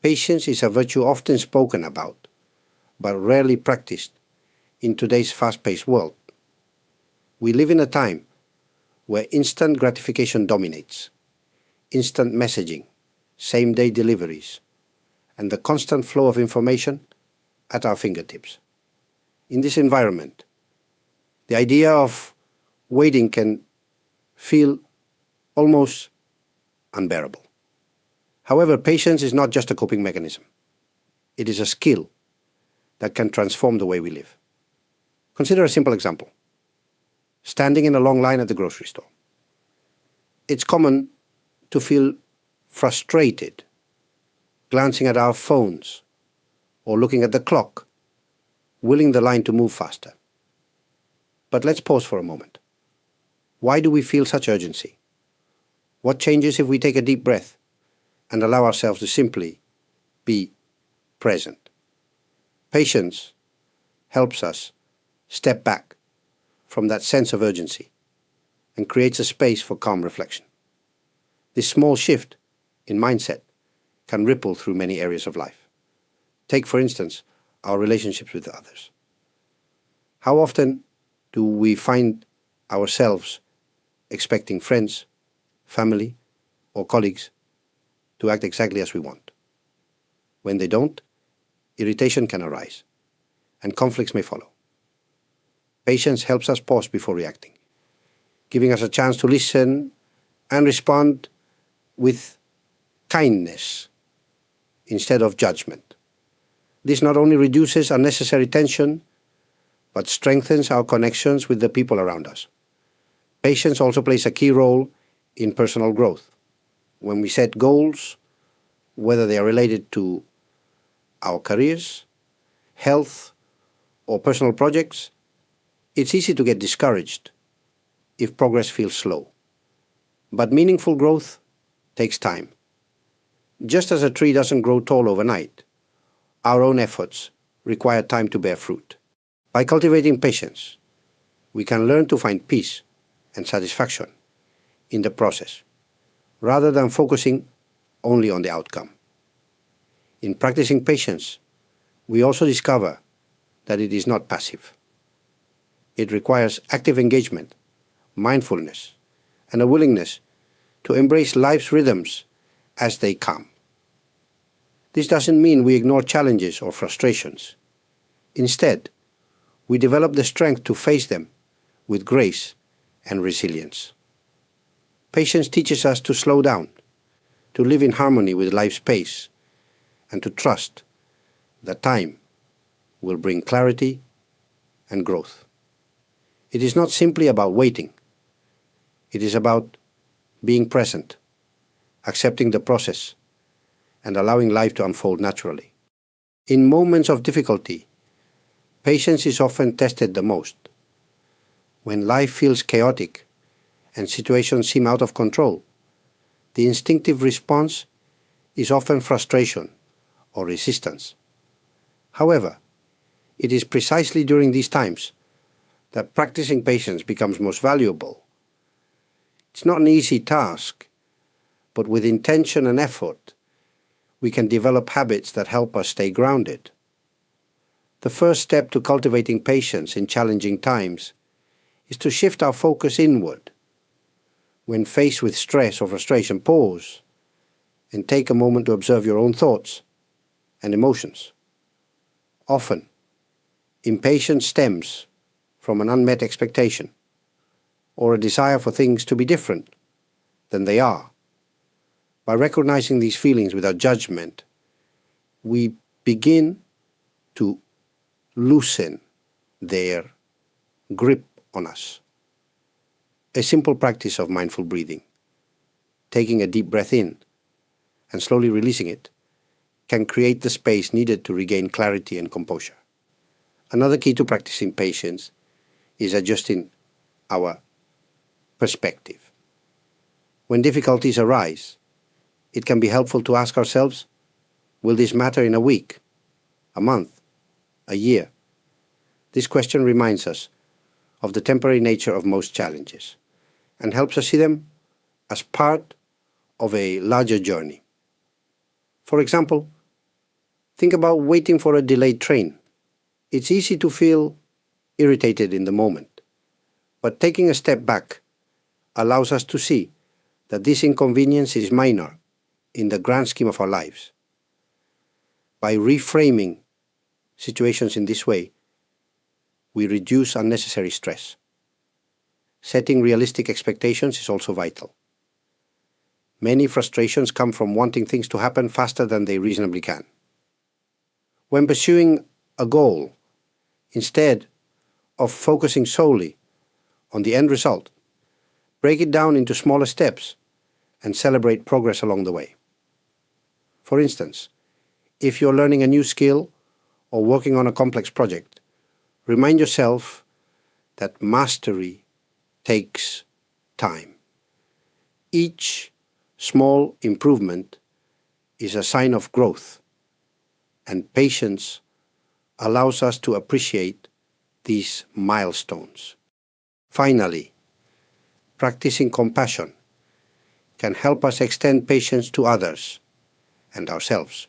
Patience is a virtue often spoken about, but rarely practiced in today's fast-paced world. We live in a time where instant gratification dominates, instant messaging, same-day deliveries, and the constant flow of information at our fingertips. In this environment, the idea of waiting can feel almost unbearable. However, patience is not just a coping mechanism. It is a skill that can transform the way we live. Consider a simple example. Standing in a long line at the grocery store. It's common to feel frustrated, glancing at our phones or looking at the clock, willing the line to move faster. But let's pause for a moment. Why do we feel such urgency? What changes if we take a deep breath and allow ourselves to simply be present? Patience helps us step back from that sense of urgency and creates a space for calm reflection. This small shift in mindset can ripple through many areas of life. Take, for instance, our relationships with others. How often do we find ourselves expecting friends, family, or colleagues to act exactly as we want? When they don't, irritation can arise, and conflicts may follow. Patience helps us pause before reacting, giving us a chance to listen and respond with kindness instead of judgment. This not only reduces unnecessary tension, but strengthens our connections with the people around us. Patience also plays a key role in personal growth. When we set goals, whether they are related to our careers, health, or personal projects, it's easy to get discouraged if progress feels slow. But meaningful growth takes time. Just as a tree doesn't grow tall overnight, our own efforts require time to bear fruit. By cultivating patience, we can learn to find peace and satisfaction in the process, rather than focusing only on the outcome. In practicing patience, we also discover that it is not passive. It requires active engagement, mindfulness, and a willingness to embrace life's rhythms as they come. This doesn't mean we ignore challenges or frustrations. Instead, we develop the strength to face them with grace and resilience. Patience teaches us to slow down, to live in harmony with life's pace, and to trust that time will bring clarity and growth. It is not simply about waiting. It is about being present, accepting the process, and allowing life to unfold naturally. In moments of difficulty, patience is often tested the most. When life feels chaotic and situations seem out of control, the instinctive response is often frustration or resistance. However, it is precisely during these times that practicing patience becomes most valuable. It's not an easy task, but with intention and effort, we can develop habits that help us stay grounded. The first step to cultivating patience in challenging times is to shift our focus inward. When faced with stress or frustration, pause and take a moment to observe your own thoughts and emotions. Often, impatience stems from an unmet expectation or a desire for things to be different than they are. By recognizing these feelings without judgment, we begin to loosen their grip on us. A simple practice of mindful breathing, taking a deep breath in and slowly releasing it, can create the space needed to regain clarity and composure. Another key to practicing patience is adjusting our perspective. When difficulties arise, it can be helpful to ask ourselves, will this matter in a week, a month, a year? This question reminds us of the temporary nature of most challenges and helps us see them as part of a larger journey. For example, Think about waiting for a delayed train. It's easy to feel irritated in the moment, but taking a step back allows us to see that this inconvenience is minor in the grand scheme of our lives. By reframing situations in this way, we reduce unnecessary stress. Setting realistic expectations is also vital. Many frustrations come from wanting things to happen faster than they reasonably can. When pursuing a goal, instead of focusing solely on the end result, break it down into smaller steps and celebrate progress along the way. For instance, if you're learning a new skill or working on a complex project, remind yourself that mastery takes time. Each small improvement is a sign of growth, and patience allows us to appreciate these milestones. Finally, practicing compassion can help us extend patience to others and ourselves.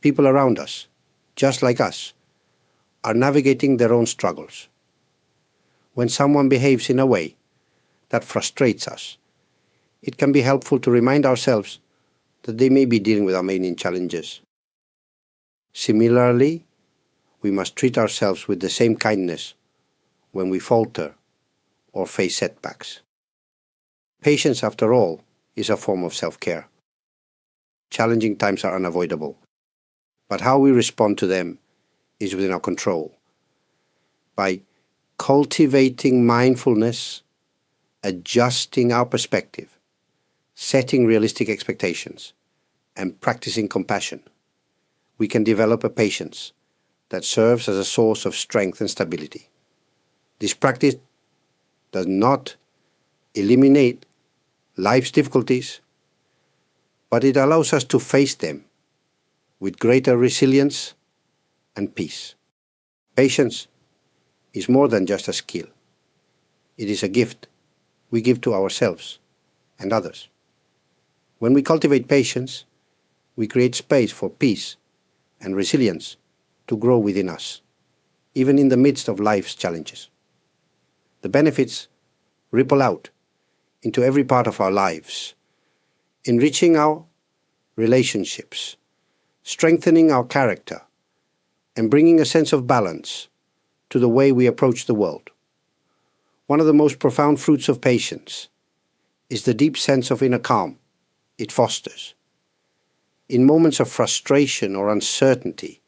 People around us, just like us, are navigating their own struggles. When someone behaves in a way that frustrates us, it can be helpful to remind ourselves that they may be dealing with our main challenges. Similarly, we must treat ourselves with the same kindness when we falter or face setbacks. Patience, after all, is a form of self-care. Challenging times are unavoidable, but how we respond to them is within our control. By cultivating mindfulness, adjusting our perspective, setting realistic expectations, and practicing compassion, we can develop a patience that serves as a source of strength and stability. This practice does not eliminate life's difficulties, but it allows us to face them with greater resilience and peace. Patience is more than just a skill. It is a gift we give to ourselves and others. When we cultivate patience, we create space for peace and resilience to grow within us, even in the midst of life's challenges. The benefits ripple out into every part of our lives, enriching our relationships, strengthening our character, and bringing a sense of balance to the way we approach the world. One of the most profound fruits of patience is the deep sense of inner calm it fosters. In moments of frustration or uncertainty,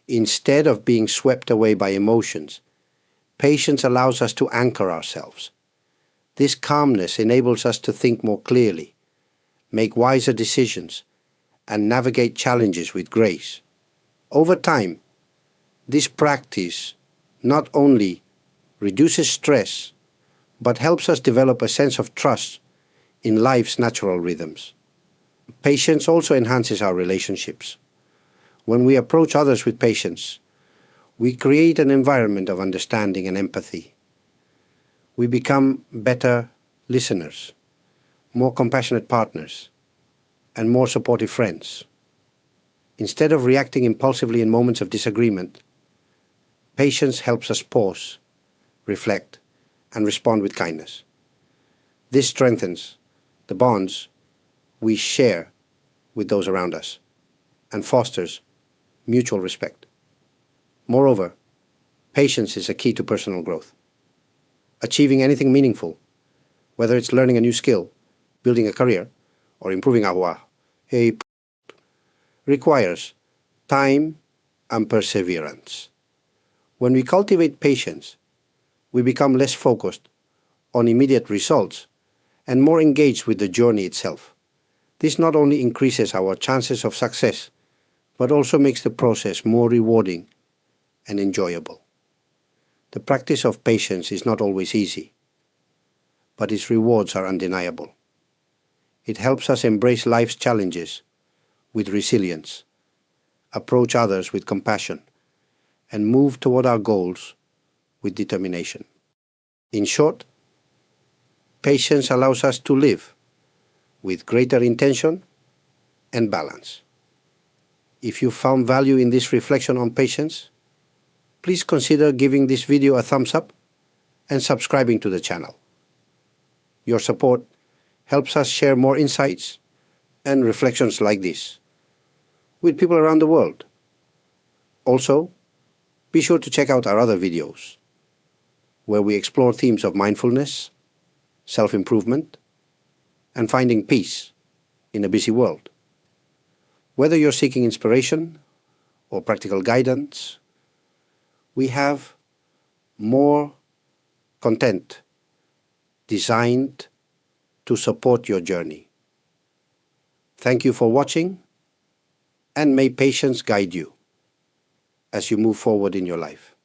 instead of being swept away by emotions, patience allows us to anchor ourselves. This calmness enables us to think more clearly, make wiser decisions, and navigate challenges with grace. Over time, this practice not only reduces stress, but helps us develop a sense of trust in life's natural rhythms. Patience also enhances our relationships. When we approach others with patience, we create an environment of understanding and empathy. We become better listeners, more compassionate partners, and more supportive friends. Instead of reacting impulsively in moments of disagreement, patience helps us pause, reflect, and respond with kindness. This strengthens the bonds we share with those around us and fosters mutual respect. Moreover, patience is a key to personal growth. Achieving anything meaningful, whether it's learning a new skill, building a career, or improving our requires time and perseverance. When we cultivate patience, we become less focused on immediate results and more engaged with the journey itself. This not only increases our chances of success, but also makes the process more rewarding and enjoyable. The practice of patience is not always easy, but its rewards are undeniable. It helps us embrace life's challenges with resilience, approach others with compassion, and move toward our goals with determination. In short, patience allows us to live with greater intention and balance. If you found value in this reflection on patience, please consider giving this video a thumbs up and subscribing to the channel. Your support helps us share more insights and reflections like this with people around the world. Also, be sure to check out our other videos, where we explore themes of mindfulness, self-improvement, and finding peace in a busy world. Whether you're seeking inspiration or practical guidance, we have more content designed to support your journey. Thank you for watching, and may patience guide you as you move forward in your life.